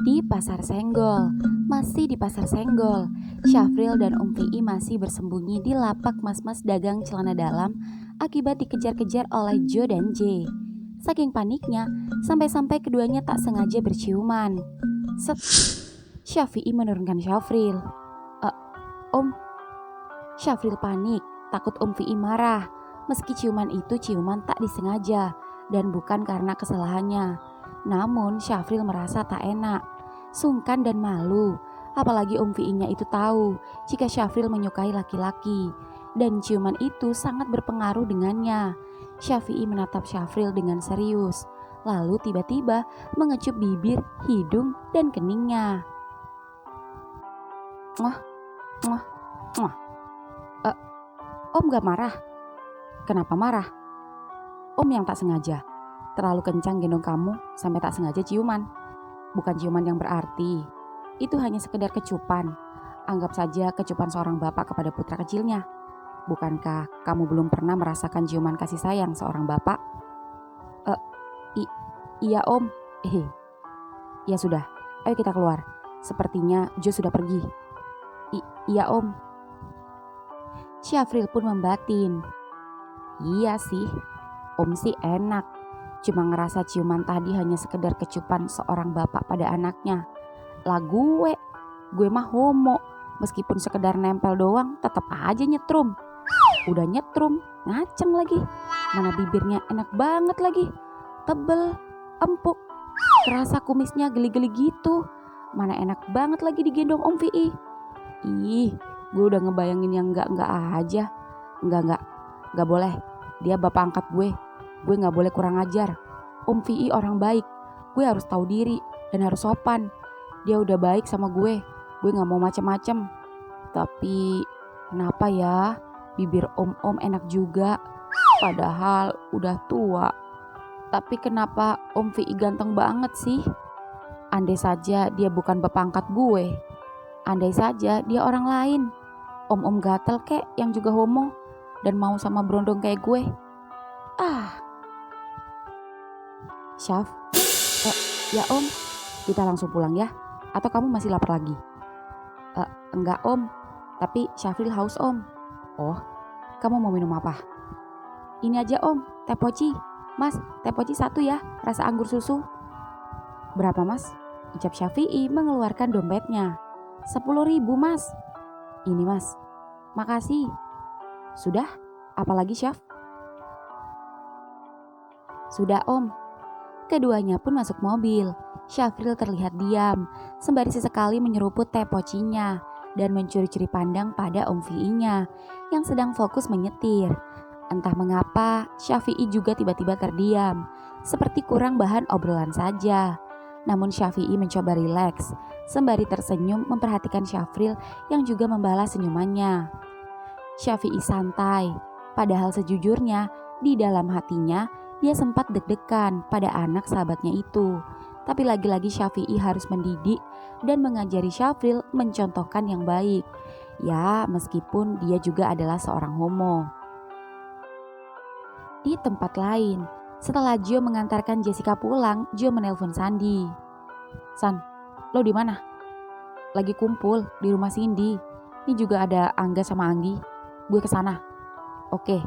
Di Pasar Senggol, masih di Pasar Senggol, Syafril dan Fi masih bersembunyi di lapak mas-mas dagang celana dalam akibat dikejar-kejar oleh Jo dan J. Saking paniknya, sampai-sampai keduanya tak sengaja berciuman. Set, Syafi'i menurunkan Syafril. Om, Syafril panik, takut Fi marah. Meski ciuman itu ciuman tak disengaja dan bukan karena kesalahannya. Namun Syafril merasa tak enak, sungkan dan malu. Apalagi Fi-nya itu tahu jika Syafril menyukai laki-laki dan ciuman itu sangat berpengaruh dengannya. Syafi'i menatap Syafril dengan serius, lalu tiba-tiba mengecup bibir, hidung, dan keningnya. Muah, muah, muah. Om gak marah? Kenapa marah? Om yang tak sengaja. Terlalu kencang gendong kamu sampai tak sengaja ciuman. Bukan ciuman yang berarti. Itu hanya sekedar kecupan. Anggap saja kecupan seorang bapak kepada putra kecilnya. Bukankah kamu belum pernah merasakan ciuman kasih sayang seorang bapak? Iya om. Ya sudah, ayo kita keluar. Sepertinya Jo sudah pergi. Iya om. Syafril pun membatin. Iya sih, om sih enak. Cuma ngerasa ciuman tadi hanya sekedar kecupan seorang bapak pada anaknya. Lah gue mah homo. Meskipun sekedar nempel doang tetap aja nyetrum. Udah nyetrum, ngaceng lagi. Mana bibirnya enak banget lagi. Tebel, empuk. Kerasa kumisnya geli-geli gitu. Mana enak banget lagi digendong Om Fi. Ih, gue udah ngebayangin yang enggak aja. Enggak boleh. Dia bapak angkat gue gak boleh kurang ajar. Om Fi orang baik. Gue harus tahu diri dan harus sopan. Dia udah baik sama gue gak mau macem-macem. Tapi kenapa ya bibir om enak juga, padahal udah tua. Tapi kenapa Om Fi ganteng banget sih? Andai saja dia bukan bapak angkat gue. Andai saja dia orang lain. Om gatel kek yang juga homo dan mau sama berondong kayak gue. Syaf, ya om, kita langsung pulang ya? Atau kamu masih lapar lagi? Enggak om, tapi Syafril haus om. Oh, kamu mau minum apa? Ini aja om, teh poci. Mas, teh poci 1 ya, rasa anggur susu. Berapa mas? Ucap Syafi'i mengeluarkan dompetnya. 10.000 mas. Ini mas. Makasih. Sudah? Apalagi Syaf? Sudah om. Keduanya pun masuk mobil. Syafril terlihat diam, sembari sesekali menyeruput teh pocinya dan mencuri-curi pandang pada Om Fi-nya yang sedang fokus menyetir. Entah mengapa, Syafi'i juga tiba-tiba terdiam, seperti kurang bahan obrolan saja. Namun Syafi'i mencoba rileks, sembari tersenyum memperhatikan Syafril yang juga membalas senyumannya. Syafi'i santai, padahal sejujurnya di dalam hatinya dia sempat deg-degan pada anak sahabatnya itu. Tapi lagi-lagi Syafi'i harus mendidik dan mengajari Syafril mencontohkan yang baik. Ya, meskipun dia juga adalah seorang homo. Di tempat lain, setelah Jo mengantarkan Jessica pulang, Jo menelpon Sandi. San, lo di mana? Lagi kumpul di rumah Cindy. Ini juga ada Angga sama Anggi. Gue kesana. Oke.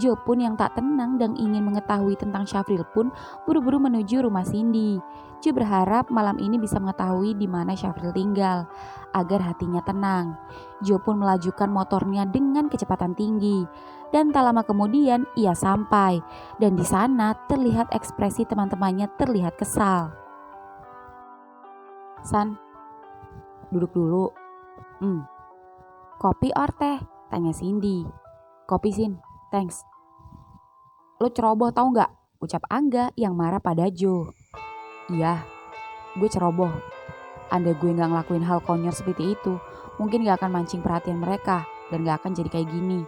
Jo pun yang tak tenang dan ingin mengetahui tentang Syafril pun buru-buru menuju rumah Cindy. Jo berharap malam ini bisa mengetahui di mana Syafril tinggal agar hatinya tenang. Jo pun melajukan motornya dengan kecepatan tinggi dan tak lama kemudian ia sampai dan di sana terlihat ekspresi teman-temannya terlihat kesal. San, duduk dulu. Kopi or teh? Tanya Cindy. Kopi Sin. Thanks. Lo ceroboh tau gak? Ucap Angga yang marah pada Jo. Iya, gue ceroboh. Andai gue gak ngelakuin hal konyol seperti itu, mungkin gak akan mancing perhatian mereka dan gak akan jadi kayak gini.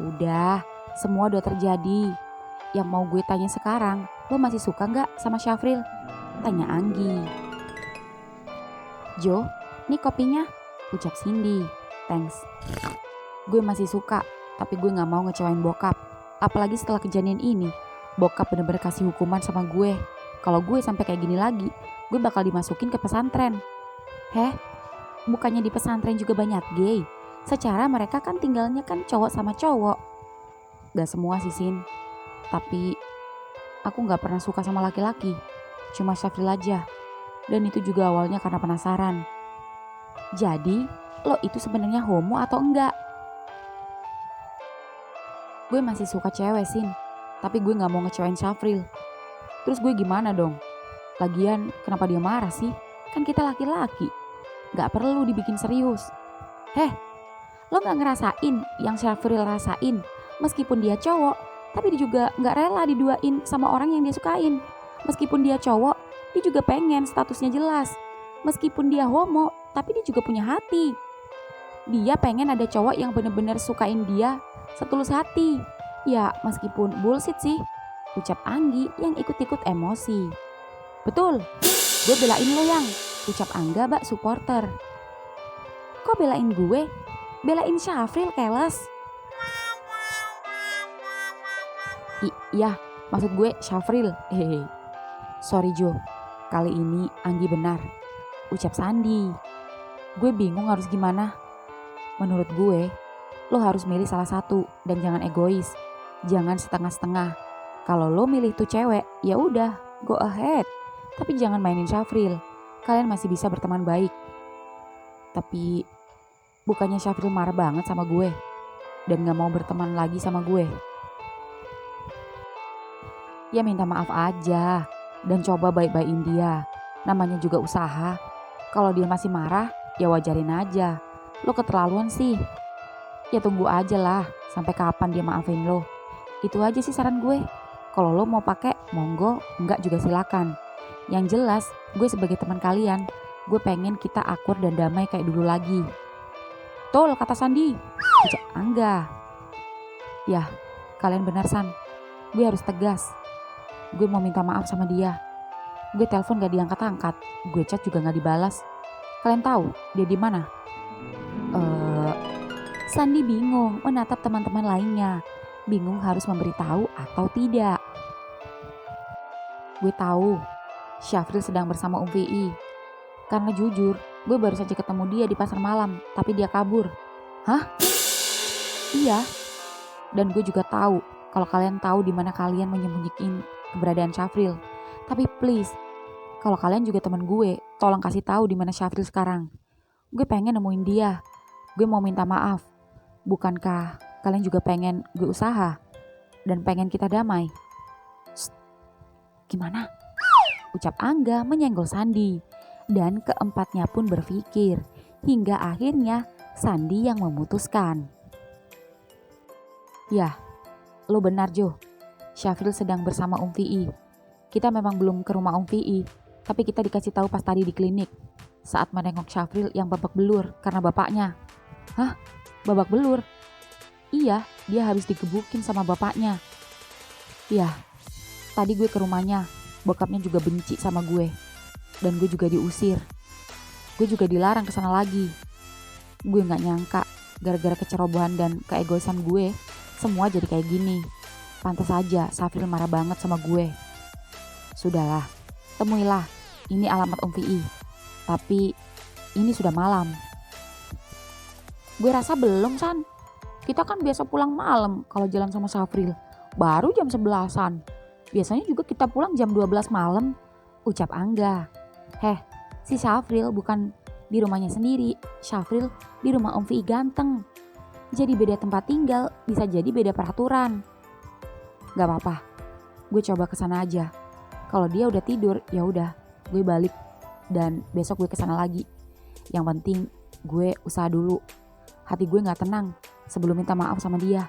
Udah, semua udah terjadi. Yang mau gue tanya sekarang, lo masih suka gak sama Syafril? Tanya Anggi. Jo, nih kopinya. Ucap Cindy. Thanks. Gue masih suka. Tapi gue gak mau ngecewain bokap. Apalagi setelah kejadian ini, bokap bener-bener kasih hukuman sama gue. Kalau gue sampai kayak gini lagi, gue bakal dimasukin ke pesantren. Heh, bukannya di pesantren juga banyak gay? Secara mereka kan tinggalnya kan cowok sama cowok. Gak semua sih Sin, tapi aku gak pernah suka sama laki-laki. Cuma Syafril aja. Dan itu juga awalnya karena penasaran. Jadi, lo itu sebenarnya homo atau enggak? Gue masih suka cewek Sin, tapi gue gak mau ngecewain Syafril. Terus gue gimana dong? Lagian kenapa dia marah sih? Kan kita laki-laki. Gak perlu dibikin serius. Heh, lo gak ngerasain yang Syafril rasain? Meskipun dia cowok, tapi dia juga gak rela diduain sama orang yang dia sukain. Meskipun dia cowok, dia juga pengen statusnya jelas. Meskipun dia homo, tapi dia juga punya hati. Dia pengen ada cowok yang bener-bener sukain dia setulus hati. Ya meskipun bullshit sih, ucap Anggi yang ikut-ikut emosi. Betul, gue belain lo yang, ucap Angga bak supporter. Kok belain gue? Belain Syafril keles. Iya, maksud gue Syafril. Hehe. Sorry Jo, kali ini Anggi benar, ucap Sandi. Gue bingung harus gimana. Menurut gue, lo harus milih salah satu dan jangan egois. Jangan setengah-setengah. Kalau lo milih tuh cewek, ya udah, go ahead. Tapi jangan mainin Syafril. Kalian masih bisa berteman baik. Tapi bukannya Syafril marah banget sama gue dan gak mau berteman lagi sama gue. Ya minta maaf aja dan coba baik-baikin dia. Namanya juga usaha. Kalau dia masih marah, ya wajarin aja. Lo keterlaluan sih. Ya tunggu aja lah sampai kapan dia maafin lo. Itu aja sih saran gue. Kalau lo mau pakai, monggo, enggak juga silakan. Yang jelas, gue sebagai teman kalian, gue pengen kita akur dan damai kayak dulu lagi. Tol kata Sandi. Ucap Angga. Ya, kalian benar San. Gue harus tegas. Gue mau minta maaf sama dia. Gue telepon gak diangkat-angkat. Gue chat juga gak dibalas. Kalian tahu dia di mana? Sandi bingung menatap teman-teman lainnya. Bingung harus memberitahu atau tidak. Gue tahu Syafril sedang bersama Vi. Karena jujur, gue baru saja ketemu dia di pasar malam, tapi dia kabur. Hah? Iya. Dan gue juga tahu kalau kalian tahu di mana kalian menyembunyikan keberadaan Syafril. Tapi please, kalau kalian juga teman gue, tolong kasih tahu di mana Syafril sekarang. Gue pengen nemuin dia. Gue mau minta maaf. Bukankah kalian juga pengen gue usaha dan pengen kita damai? Shh, gimana? Ucap Angga menyenggol Sandi. Dan keempatnya pun berpikir. Hingga akhirnya Sandi yang memutuskan. Ya, lo benar Jo. Syafril sedang bersama Vi. Kita memang belum ke rumah Vi, tapi kita dikasih tahu pas tadi di klinik. Saat menengok Syafril yang babak belur karena bapaknya. Hah? Babak belur? Iya, dia habis digebukin sama bapaknya. Ya, tadi gue ke rumahnya. Bokapnya juga benci sama gue. Dan gue juga diusir. Gue juga dilarang kesana lagi. Gue gak nyangka gara-gara kecerobohan dan keegoisan gue, semua jadi kayak gini. Pantas aja Syafril marah banget sama gue. Sudahlah, temuilah. Ini alamat Vi. Tapi ini sudah malam. Gue rasa belum San. Kita kan biasa pulang malam kalau jalan sama Syafril. Baru jam 11-an. Biasanya juga kita pulang jam 12 malam. Ucap Angga. Heh, si Syafril bukan di rumahnya sendiri. Syafril di rumah Vi ganteng. Jadi beda tempat tinggal, bisa jadi beda peraturan. Gak apa-apa, gue coba kesana aja. Kalau dia udah tidur, ya udah, gue balik dan besok gue kesana lagi. Yang penting gue usaha dulu. Hati gue gak tenang sebelum minta maaf sama dia.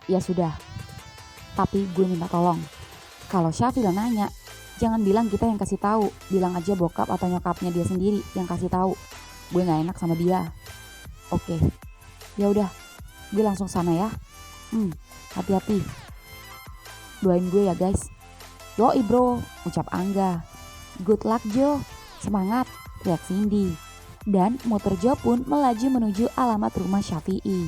Ya sudah, tapi gue minta tolong. Kalau Syafril nanya, jangan bilang kita yang kasih tahu. Bilang aja bokap atau nyokapnya dia sendiri yang kasih tahu. Gue gak enak sama dia. Oke, ya udah, gue langsung sana ya. Hati-hati. Doain gue ya guys. Yoi bro, ucap Angga. Good luck Jo, semangat, teriak Cindy. Dan motor Jo pun melaju menuju alamat rumah Syafi'i.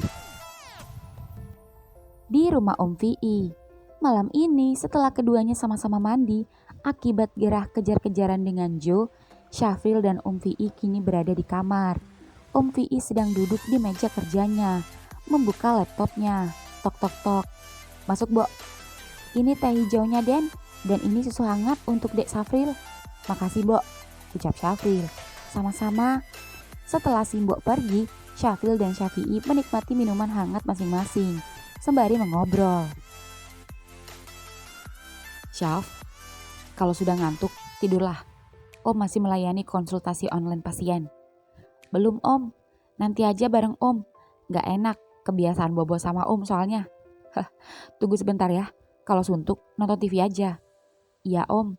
Di rumah Om Vi, Malam ini setelah keduanya sama-sama mandi, akibat gerah kejar-kejaran dengan Joe, Syafril dan Fi kini berada di kamar. Fi sedang duduk di meja kerjanya, membuka laptopnya. Tok tok tok. Masuk, Bo. Ini teh hijaunya, Den. Dan ini susu hangat untuk Dek Syafril. Makasih, Bo. Ucap Syafril. Sama-sama. Setelah si Mbok pergi, Syafril dan Syafi'i menikmati minuman hangat masing-masing, sembari mengobrol. Syaf, kalau sudah ngantuk, tidurlah. Om masih melayani konsultasi online pasien. Belum, Om. Nanti aja bareng Om. Gak enak, kebiasaan bobo sama Om soalnya. Tunggu sebentar ya. Kalau suntuk, nonton TV aja. Iya, Om.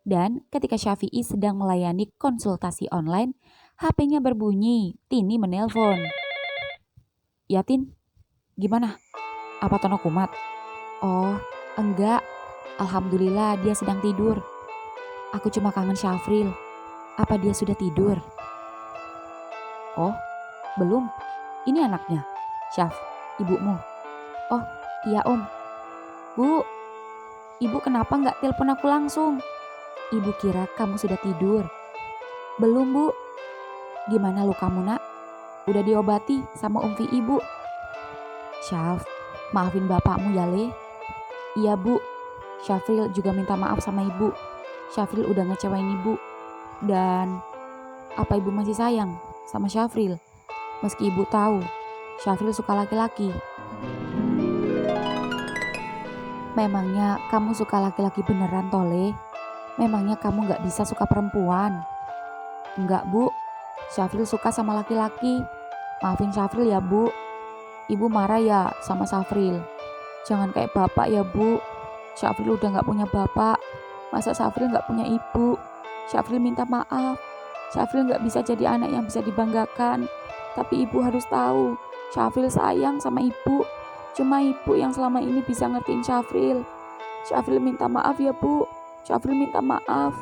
Dan ketika Syafi'i sedang melayani konsultasi online, HP-nya berbunyi. Tini menelpon. Ya, Tin. Gimana? Apa Tono kumat? Oh, enggak. Alhamdulillah dia sedang tidur. Aku cuma kangen Syafril. Apa dia sudah tidur? Oh, belum. Ini anaknya. Syaf, ibumu. Oh, iya Om. Bu, ibu kenapa nggak telepon aku langsung? Ibu kira kamu sudah tidur. Belum, Bu. Gimana lukamu, Nak? Udah diobati sama Fi ibu. Syaf, maafin bapakmu ya, Le. Iya, Bu. Syafril juga minta maaf sama ibu. Syafril udah ngecewain ibu. Dan apa ibu masih sayang sama Syafril? Meski ibu tahu Syafril suka laki-laki. Memangnya kamu suka laki-laki beneran, Tole? Memangnya kamu gak bisa suka perempuan? Enggak, Bu. Syafril suka sama laki-laki. Maafin Syafril ya, Bu. Ibu marah ya sama Syafril. Jangan kayak bapak ya, Bu. Syafril udah gak punya bapak. Masa Syafril gak punya ibu? Syafril minta maaf. Syafril gak bisa jadi anak yang bisa dibanggakan. Tapi ibu harus tahu, Syafril sayang sama ibu. Cuma ibu yang selama ini bisa ngertiin Syafril. Syafril minta maaf ya, Bu. Syafril minta maaf.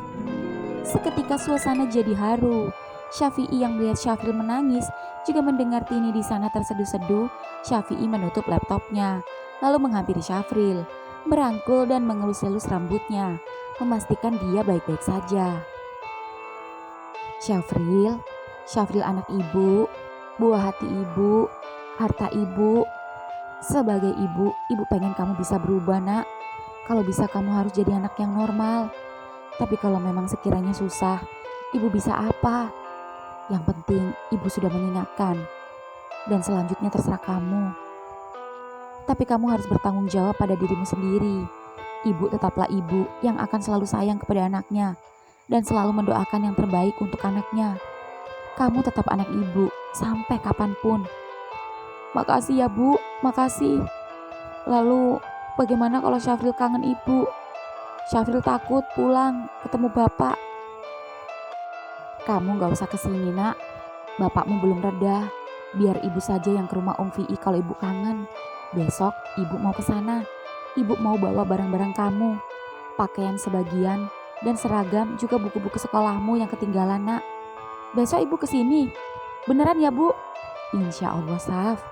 Seketika suasana jadi haru. Syafi'i yang melihat Syafril menangis juga mendengar Tini di sana terseduh-seduh. Syafi'i menutup laptopnya, lalu menghampiri Syafril, merangkul dan mengelus-elus rambutnya, memastikan dia baik-baik saja. Syafril, Syafril anak ibu, buah hati ibu, harta ibu. Sebagai ibu, ibu pengen kamu bisa berubah, Nak. Kalau bisa kamu harus jadi anak yang normal. Tapi kalau memang sekiranya susah, ibu bisa apa? Yang penting ibu sudah mengingatkan. Dan selanjutnya terserah kamu. Tapi kamu harus bertanggung jawab pada dirimu sendiri. Ibu tetaplah ibu yang akan selalu sayang kepada anaknya dan selalu mendoakan yang terbaik untuk anaknya. Kamu tetap anak ibu sampai kapanpun. Makasih ya, Bu, makasih. Lalu bagaimana kalau Syafril kangen ibu? Syafril takut pulang ketemu bapak. Kamu gak usah kesini, Nak. Bapakmu belum reda. Biar ibu saja yang ke rumah Fi kalau ibu kangen. Besok ibu mau ke sana. Ibu mau bawa barang-barang kamu, pakaian sebagian, dan seragam juga buku-buku sekolahmu yang ketinggalan, Nak. Besok ibu kesini. Beneran ya, Bu? Insya Allah, Saf.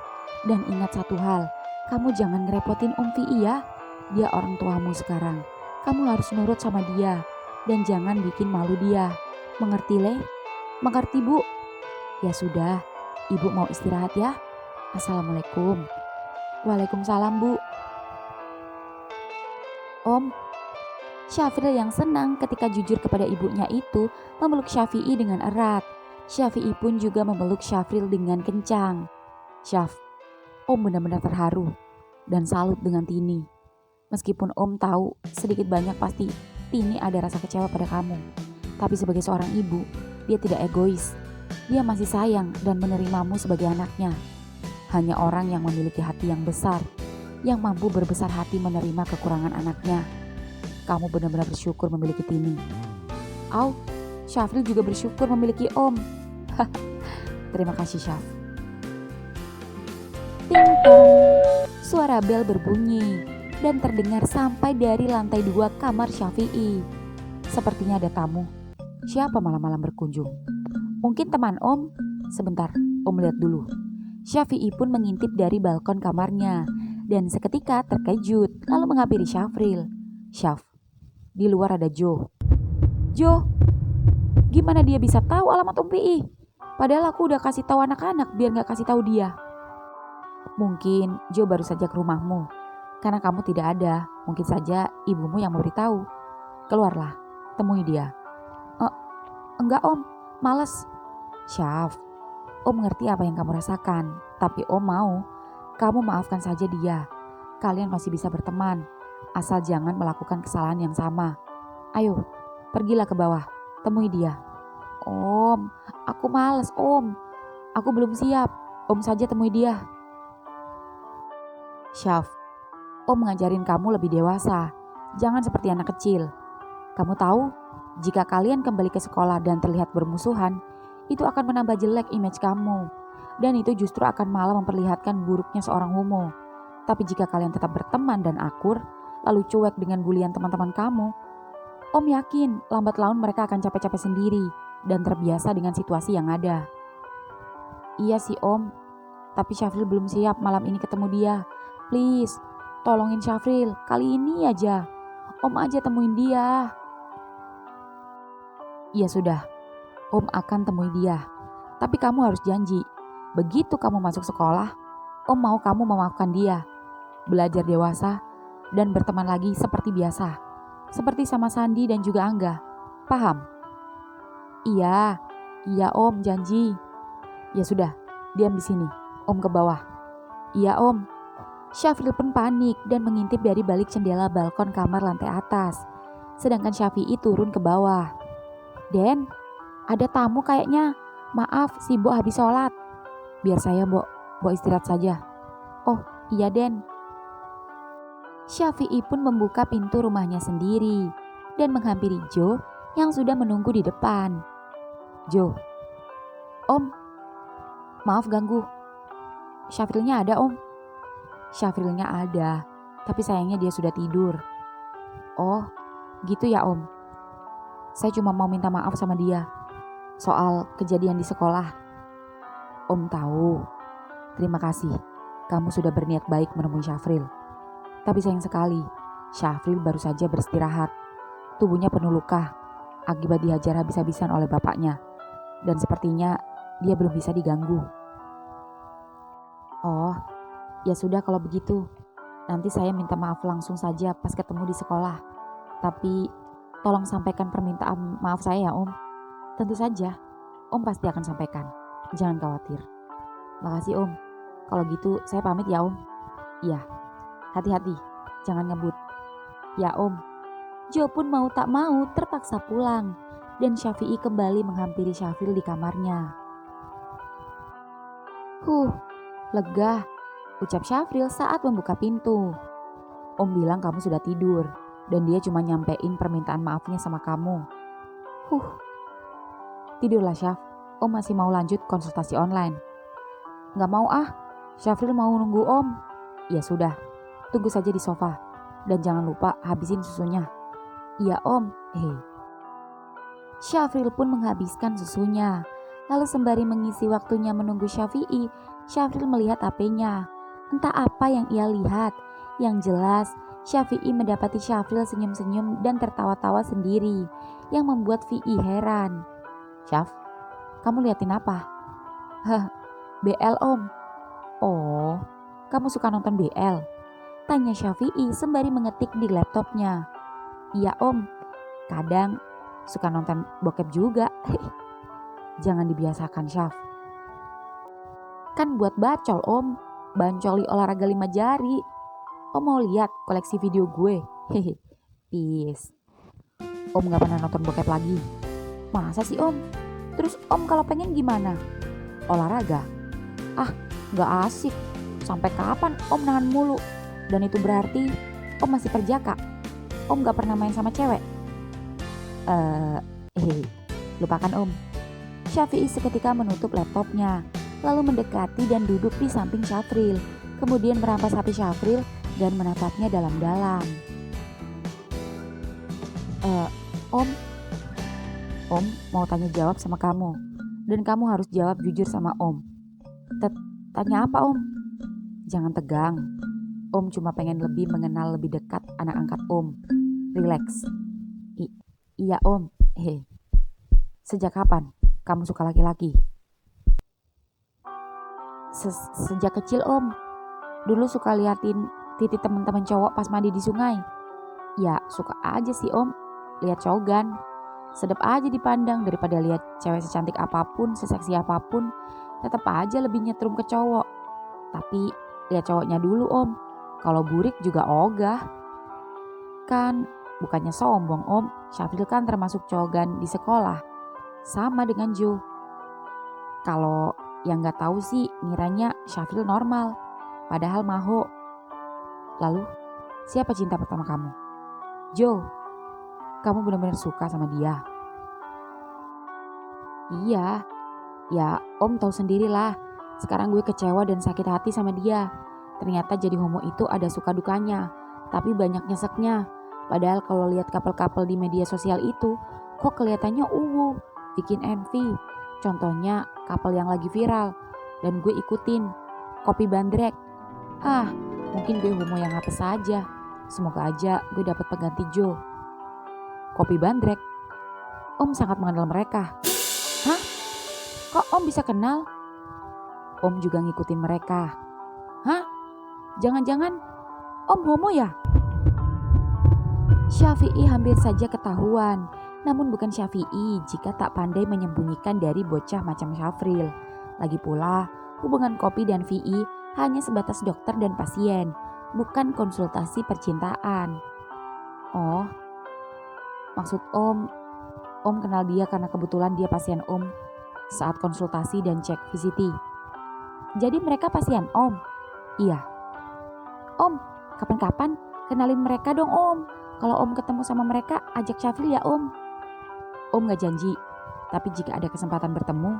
Dan ingat satu hal, kamu jangan ngerepotin Fi ya. Dia orang tuamu sekarang. Kamu harus nurut sama dia dan jangan bikin malu dia. Mengerti, Le? Mengerti, Bu? Ya sudah, ibu mau istirahat ya. Assalamualaikum. Waalaikumsalam, Bu. Om. Syafril yang senang ketika jujur kepada ibunya itu memeluk Syafi'i dengan erat. Syafi'i pun juga memeluk Syafril dengan kencang. Syaf, Om benar-benar terharu dan salut dengan Tini. Meskipun Om tahu sedikit banyak pasti Tini ada rasa kecewa pada kamu. Tapi sebagai seorang ibu, dia tidak egois. Dia masih sayang dan menerimamu sebagai anaknya. Hanya orang yang memiliki hati yang besar, yang mampu berbesar hati menerima kekurangan anaknya. Kamu benar-benar bersyukur memiliki Tini. Au, Syafril juga bersyukur memiliki Om. Terima kasih, Syaf. Ting tong, suara bel berbunyi dan terdengar sampai dari lantai 2 kamar Syafi'i. Sepertinya ada tamu. Siapa malam-malam berkunjung? Mungkin teman Om. Sebentar, Om lihat dulu. Syafi'i pun mengintip dari balkon kamarnya dan seketika terkejut lalu menghampiri Syafril. Syaf, di luar ada Jo. Jo, gimana dia bisa tahu alamat Om Pi? Padahal aku udah kasih tahu anak-anak biar gak kasih tahu dia. Mungkin Jo baru saja ke rumahmu. Karena kamu tidak ada, mungkin saja ibumu yang memberitahu. Keluarlah, temui dia. Enggak Om, males. Syaf, Om ngerti apa yang kamu rasakan. Tapi Om mau kamu maafkan saja dia. Kalian masih bisa berteman. Asal jangan melakukan kesalahan yang sama. Ayo, pergilah ke bawah, temui dia. Om, aku males Om. Aku belum siap. Om saja temui dia. Syaf, Om ngajarin kamu lebih dewasa. Jangan seperti anak kecil. Kamu tahu, jika kalian kembali ke sekolah dan terlihat bermusuhan, itu akan menambah jelek image kamu. Dan itu justru akan malah memperlihatkan buruknya seorang homo. Tapi jika kalian tetap berteman dan akur, lalu cuek dengan bulian teman-teman kamu, Om yakin lambat laun mereka akan capek-capek sendiri dan terbiasa dengan situasi yang ada. Iya sih Om, tapi Syafril belum siap malam ini ketemu dia. Please, tolongin Syafril, kali ini aja. Om aja temuin dia. Ya sudah, Om akan temui dia. Tapi kamu harus janji, begitu kamu masuk sekolah, Om mau kamu memaafkan dia. Belajar dewasa dan berteman lagi seperti biasa. Seperti sama Sandi dan juga Angga. Paham? Iya Om, janji. Ya sudah, diam di sini. Om ke bawah. Iya Om. Syafril pun panik dan mengintip dari balik jendela balkon kamar lantai atas. Sedangkan Syafi'i turun ke bawah. Den, ada tamu kayaknya. Maaf, si Mbok habis sholat. Biar saya Mbok istirahat saja. Oh iya Den. Syafi'i pun membuka pintu rumahnya sendiri dan menghampiri Jo yang sudah menunggu di depan. Jo, Om, maaf ganggu. Syafrilnya ada Om. Syafrilnya ada, tapi sayangnya dia sudah tidur. Oh, gitu ya Om. Saya cuma mau minta maaf sama dia soal kejadian di sekolah. Om tahu. Terima kasih. Kamu sudah berniat baik menemui Syafril. Tapi sayang sekali, Syafril baru saja beristirahat. Tubuhnya penuh luka akibat dihajar habis-habisan oleh bapaknya. Dan sepertinya dia belum bisa diganggu. Oh, ya sudah kalau begitu. Nanti saya minta maaf langsung saja pas ketemu di sekolah. Tapi tolong sampaikan permintaan maaf saya ya Om. Tentu saja, Om pasti akan sampaikan. Jangan khawatir. Makasih Om. Kalau gitu saya pamit ya Om. Iya, hati-hati. Jangan ngebut. Ya Om. Jo pun mau tak mau terpaksa pulang. Dan Syafi'i kembali menghampiri Syafril di kamarnya. Lega, ucap Syafril saat membuka pintu. Om bilang kamu sudah tidur dan dia cuma nyampein permintaan maafnya sama kamu. Tidurlah Syaf, Om masih mau lanjut konsultasi online. Gak mau ah, Syafril mau nunggu Om. Ya sudah, tunggu saja di sofa dan jangan lupa habisin susunya. Iya Om. Syafril pun menghabiskan susunya. Lalu sembari mengisi waktunya menunggu Syafi'i, Syafril melihat HP-nya. Entah apa yang ia lihat. Yang jelas, Syafi'i mendapati Syafril senyum-senyum dan tertawa-tawa sendiri, yang membuat Fi'i heran. Syaf, kamu liatin apa? BL Om. Oh, kamu suka nonton BL? Tanya Syafi'i sembari mengetik di laptopnya. Iya Om, kadang suka nonton bokep juga. Jangan dibiasakan Syaf. Kan buat bacol Om, bancoli olahraga 5 jari. Om mau lihat koleksi video gue? Peace. Om gak pernah nonton bokep lagi. Masa sih Om? Terus Om kalau pengen gimana? Olahraga? Ah, gak asik. Sampai kapan Om nahan mulu? Dan itu berarti Om masih perjaka. Om gak pernah main sama cewek? Lupakan Om. Syafi'i seketika menutup laptopnya, lalu mendekati dan duduk di samping Syafril, kemudian merampas HP Syafril dan menatapnya dalam-dalam. Om mau tanya jawab sama kamu, dan kamu harus jawab jujur sama Om. Tanya apa Om? Jangan tegang. Om cuma pengen lebih mengenal lebih dekat anak angkat Om. Relax. Iya Om. Sejak kapan kamu suka laki-laki? Sejak kecil Om. Dulu suka liatin titik teman-teman cowok pas mandi di sungai. Ya suka aja sih Om. Lihat cogan. Sedap aja dipandang daripada lihat cewek secantik apapun, seseksi apapun. Tetap aja lebih nyetrum ke cowok. Tapi lihat cowoknya dulu Om. Kalau burik juga ogah. Kan bukannya sombong Om. Syafril kan termasuk cowokan di sekolah. Sama dengan Jo. Kalau yang gak tahu sih ngiranya Syafril normal. Padahal maho. Lalu siapa cinta pertama kamu? Jo. Kamu benar-benar suka sama dia? Iya. Ya Om tahu sendirilah. Sekarang gue kecewa dan sakit hati sama dia. Ternyata jadi homo itu ada suka dukanya, tapi banyak nyeseknya. Padahal kalau lihat couple-couple di media sosial itu, kok kelihatannya bikin envy. Contohnya couple yang lagi viral, dan gue ikutin, Kopi Bandrek. Mungkin gue homo yang apes saja. Semoga aja gue dapat pengganti Jo. Kopi Bandrek? Om sangat mengenal mereka. Hah? Kok Om bisa kenal? Om juga ngikutin mereka. Hah? Jangan-jangan Om homo ya? Syafi'i hampir saja ketahuan. Namun bukan Syafi'i jika tak pandai menyembunyikan dari bocah macam Syafril. Lagi pula, hubungan Kopi dan Vi hanya sebatas dokter dan pasien, bukan konsultasi percintaan. Oh, maksud Om kenal dia karena kebetulan dia pasien Om saat konsultasi dan cek VCT. Jadi mereka pasien Om? Iya. Om, kapan-kapan kenalin mereka dong Om. Kalau Om ketemu sama mereka, ajak Syafril ya Om. Om gak janji, tapi jika ada kesempatan bertemu,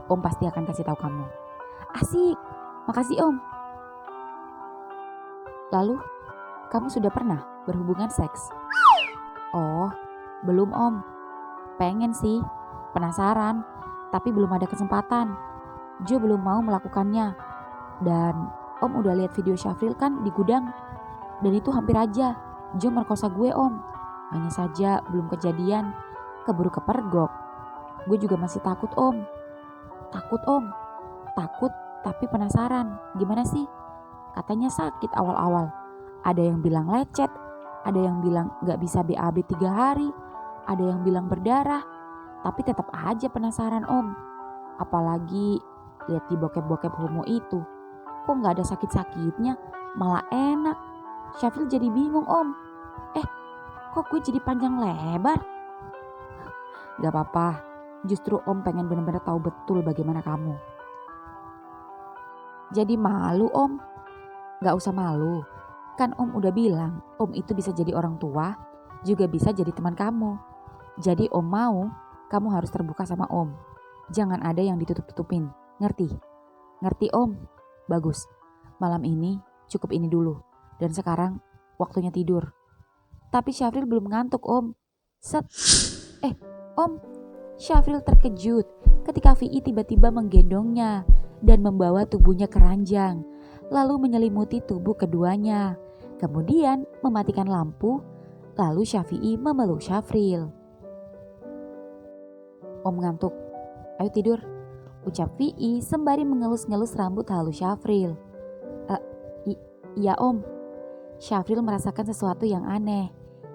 Om pasti akan kasih tahu kamu. Asik, makasih Om. Lalu, kamu sudah pernah berhubungan seks? Oh, belum Om. Pengen sih, penasaran, tapi belum ada kesempatan. Jo belum mau melakukannya. Dan Om udah lihat video Syafril kan di gudang. Dan itu hampir aja Jo merkosa gue Om. Hanya saja belum kejadian, keburu kepergok. Gue juga masih takut Om. Takut Om. Takut tapi penasaran. Gimana sih? Katanya sakit awal-awal. Ada yang bilang lecet. Ada yang bilang gak bisa BAB 3 hari. Ada yang bilang berdarah. Tapi tetap aja penasaran Om. Apalagi lihat di bokep-bokep homo itu. Kok gak ada sakit-sakitnya, malah enak. Syafril jadi bingung Om. Kok gue jadi panjang lebar? Gak apa-apa, justru Om pengen benar-benar tahu betul bagaimana kamu. Jadi malu Om? Gak usah malu, kan Om udah bilang Om itu bisa jadi orang tua, juga bisa jadi teman kamu. Jadi Om mau, kamu harus terbuka sama Om. Jangan ada yang ditutup-tutupin, ngerti? Ngerti Om? Bagus, malam ini cukup ini dulu. Dan sekarang waktunya tidur. Tapi Syafril belum ngantuk Om. Om, Syafril terkejut ketika Vi tiba-tiba menggendongnya dan membawa tubuhnya ke ranjang. Lalu menyelimuti tubuh keduanya. Kemudian mematikan lampu. Lalu Syafi'i memeluk Syafril. Om ngantuk, ayo tidur, ucap Vi sembari mengelus-ngelus rambut halus Syafril. Iya Om. Syafril merasakan sesuatu yang aneh.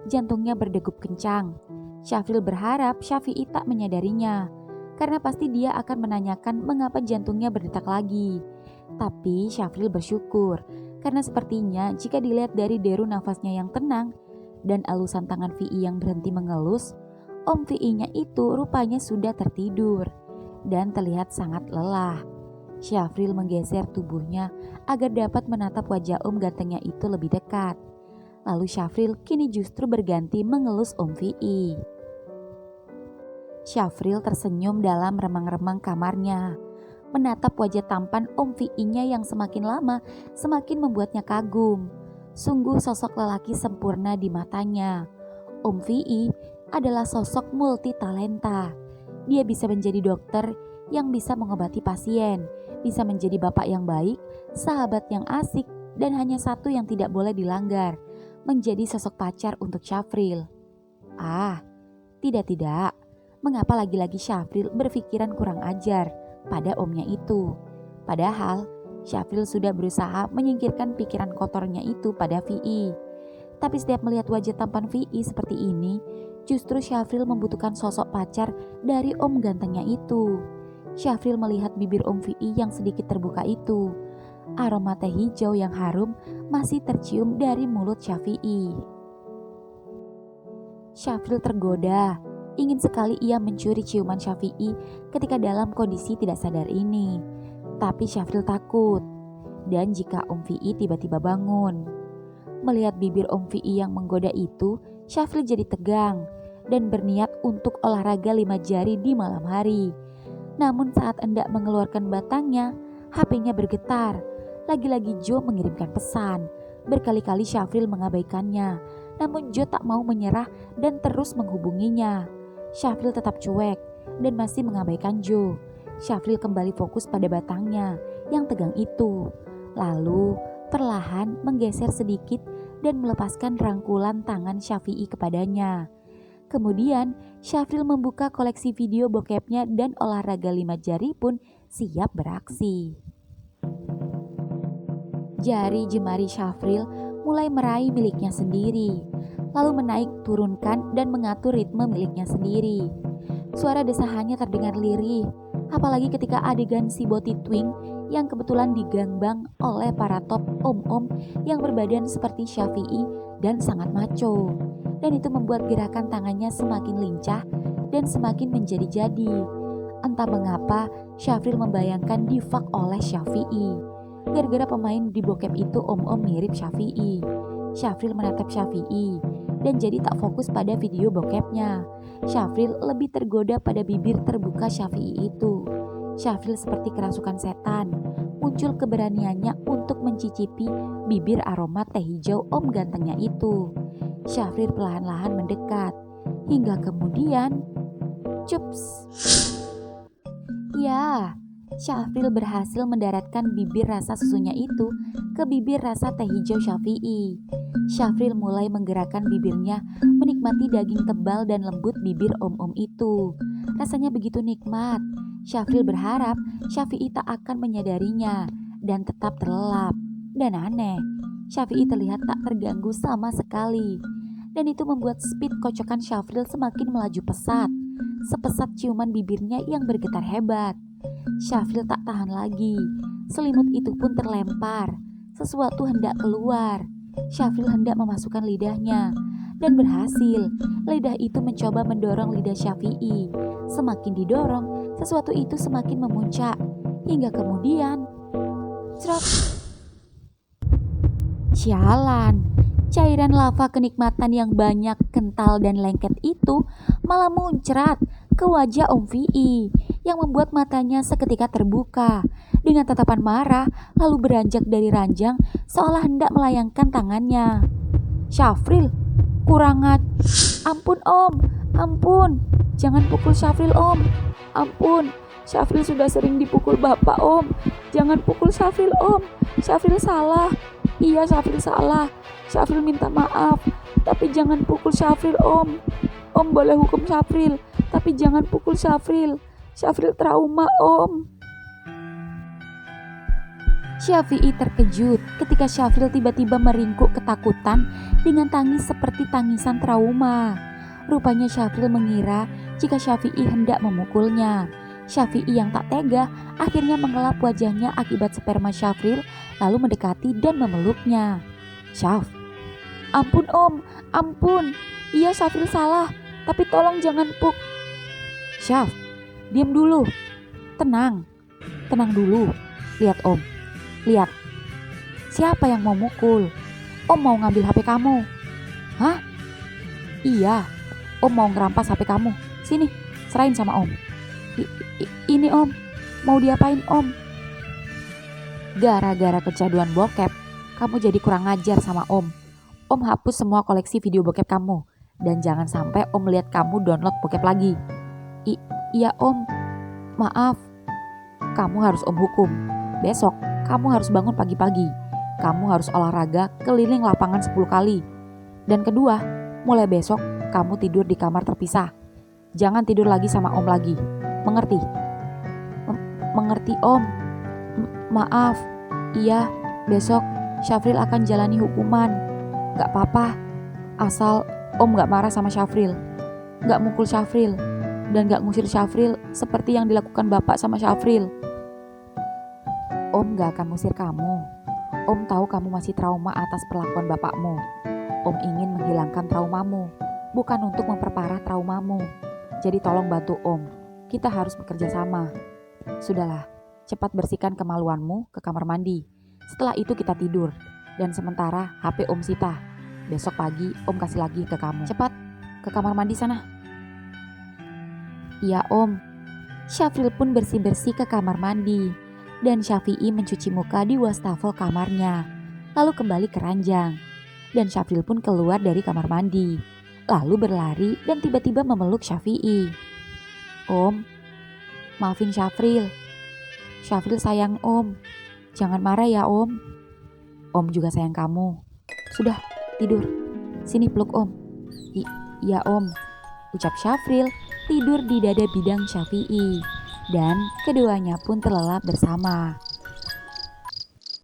Jantungnya berdegup kencang. Syafril berharap Syafi'i tak menyadarinya, karena pasti dia akan menanyakan mengapa jantungnya berdetak lagi. Tapi Syafril bersyukur, karena sepertinya jika dilihat dari deru nafasnya yang tenang dan alusan tangan Vi yang berhenti mengelus, Om Vi-nya itu rupanya sudah tertidur dan terlihat sangat lelah. Syafril menggeser tubuhnya agar dapat menatap wajah Om gantengnya itu lebih dekat. Lalu Syafril kini justru berganti mengelus Om Vi. Syafril tersenyum dalam remang-remang kamarnya, menatap wajah tampan Om Vi-nya yang semakin lama semakin membuatnya kagum. Sungguh sosok lelaki sempurna di matanya. Om Vi adalah sosok multi talenta. Dia bisa menjadi dokter yang bisa mengobati pasien, bisa menjadi bapak yang baik, sahabat yang asik, Dan hanya satu yang tidak boleh dilanggar, menjadi sosok pacar untuk Syafril. Tidak. Mengapa lagi-lagi Syafril berpikiran kurang ajar pada omnya itu? Padahal Syafril sudah berusaha menyingkirkan pikiran kotornya itu pada Vi. Tapi setiap melihat wajah tampan Vi seperti ini, justru Syafril membutuhkan sosok pacar dari om gantengnya itu. Syafril melihat bibir om Vi yang sedikit terbuka itu. Aroma teh hijau yang harum masih tercium dari mulut Syafi'i. Syafril tergoda, ingin sekali ia mencuri ciuman Syafi'i ketika dalam kondisi tidak sadar ini. Tapi Syafril takut. Dan jika Om Vi tiba-tiba bangun, melihat bibir Om Vi yang menggoda itu, Syafril jadi tegang dan berniat untuk olahraga 5 jari di malam hari. Namun saat hendak mengeluarkan batangnya, HP-nya bergetar. Lagi-lagi Joe mengirimkan pesan. Berkali-kali Syafril mengabaikannya, namun Joe tak mau menyerah dan terus menghubunginya. Syafril tetap cuek dan masih mengabaikan Joe. Syafril kembali fokus pada batangnya yang tegang itu. Lalu perlahan menggeser sedikit dan melepaskan rangkulan tangan Syafi'i kepadanya. Kemudian Syafril membuka koleksi video bokepnya dan olahraga 5 jari pun siap beraksi. Jari jemari Syafril mulai meraih miliknya sendiri, lalu menaik turunkan dan mengatur ritme miliknya sendiri. Suara desahannya terdengar lirih, apalagi ketika adegan si boti twing yang kebetulan digangbang oleh para top om-om yang berbadan seperti Syafi'i dan sangat maco. Dan itu membuat gerakan tangannya semakin lincah dan semakin menjadi-jadi. Entah mengapa Syafril membayangkan di-fuck oleh Syafi'i. Gara-gara pemain di bokep itu om-om mirip Syafi'i. Syafril menatap Syafi'i dan jadi tak fokus pada video bokepnya. Syafril lebih tergoda pada bibir terbuka Syafi'i itu. Syafril seperti kerasukan setan, muncul keberaniannya untuk mencicipi bibir aroma teh hijau om gantengnya itu. Syafril perlahan-lahan mendekat, hingga kemudian cups. Ya, Syafril berhasil mendaratkan bibir rasa susunya itu ke bibir rasa teh hijau Syafi'i. Syafril mulai menggerakkan bibirnya menikmati daging tebal dan lembut bibir om-om itu. Rasanya begitu nikmat. Syafril berharap Syafi'i tak akan menyadarinya dan tetap terlelap. Dan aneh, Syafi'i terlihat tak terganggu sama sekali. Dan itu membuat speed kocokan Syafril semakin melaju pesat. Sepesat ciuman bibirnya yang bergetar hebat. Syafril tak tahan lagi. Selimut itu pun terlempar. Sesuatu hendak keluar. Syafril hendak memasukkan lidahnya. Dan berhasil. Lidah itu mencoba mendorong lidah Syafi'i. Semakin didorong, sesuatu itu semakin memuncak. Hingga kemudian crok. Sialan. Cairan lava kenikmatan yang banyak, kental dan lengket itu malah muncrat ke wajah Om Vi yang membuat matanya seketika terbuka dengan tatapan marah lalu beranjak dari ranjang seolah hendak melayangkan tangannya. Syafril, ampun Om, ampun, jangan pukul Syafril Om, ampun, Syafril sudah sering dipukul Bapak Om, jangan pukul Syafril Om, Syafril salah, iya Syafril salah. Syafril minta maaf, tapi jangan pukul Syafril Om. Om boleh hukum Syafril, tapi jangan pukul Syafril. Syafril trauma Om. Syafi'i terkejut ketika Syafril tiba-tiba meringkuk ketakutan dengan tangis seperti tangisan trauma. Rupanya Syafril mengira jika Syafi'i hendak memukulnya. Syafi'i yang tak tega akhirnya mengelap wajahnya akibat sperma Syafril lalu mendekati dan memeluknya. Syaf, ampun Om, ampun. Iya Syafril salah, tapi tolong jangan Syaf, diam dulu. Tenang dulu. Lihat Om, lihat. Siapa yang mau mukul? Om mau ngambil HP kamu. Hah? Iya, Om mau ngerampas HP kamu. Sini, serahin sama Om. Ini Om, mau diapain Om? Gara-gara kecanduan bokep, kamu jadi kurang ajar sama Om. Om hapus semua koleksi video bokep kamu. Dan jangan sampai Om lihat kamu download bokep lagi. Iya Om, maaf. Kamu harus Om hukum. Besok kamu harus bangun pagi-pagi. kamu harus olahraga keliling lapangan 10 kali. Dan kedua, mulai besok kamu tidur di kamar terpisah. Jangan tidur lagi sama Om lagi. Mengerti? Mengerti Om. Maaf. Iya, besok Syafril akan jalani hukuman. Gak apa-apa, asal Om gak marah sama Syafril, gak mukul Syafril, dan gak ngusir Syafril seperti yang dilakukan Bapak sama Syafril. Om gak akan ngusir kamu. Om tahu kamu masih trauma atas perlakuan bapakmu. Om ingin menghilangkan traumamu, bukan untuk memperparah traumamu. Jadi tolong bantu Om, kita harus bekerja sama. Sudahlah, cepat bersihkan kemaluanmu ke kamar mandi. Setelah itu kita tidur, dan sementara HP Om sita. Besok pagi Om kasih lagi ke kamu. Cepat, ke kamar mandi sana. Iya Om. Syafril pun bersih-bersih ke kamar mandi, dan Syafi'i mencuci muka di wastafel kamarnya, lalu kembali ke ranjang. Dan Syafril pun keluar dari kamar mandi, lalu berlari dan tiba-tiba memeluk Syafi'i. Om, maafin Syafril. Syafril sayang Om. Jangan marah ya Om. Om juga sayang kamu. Sudah, tidur. Sini peluk Om. Iya Om. Ucap Syafril tidur di dada bidang Syafi'i. Dan keduanya pun terlelap bersama.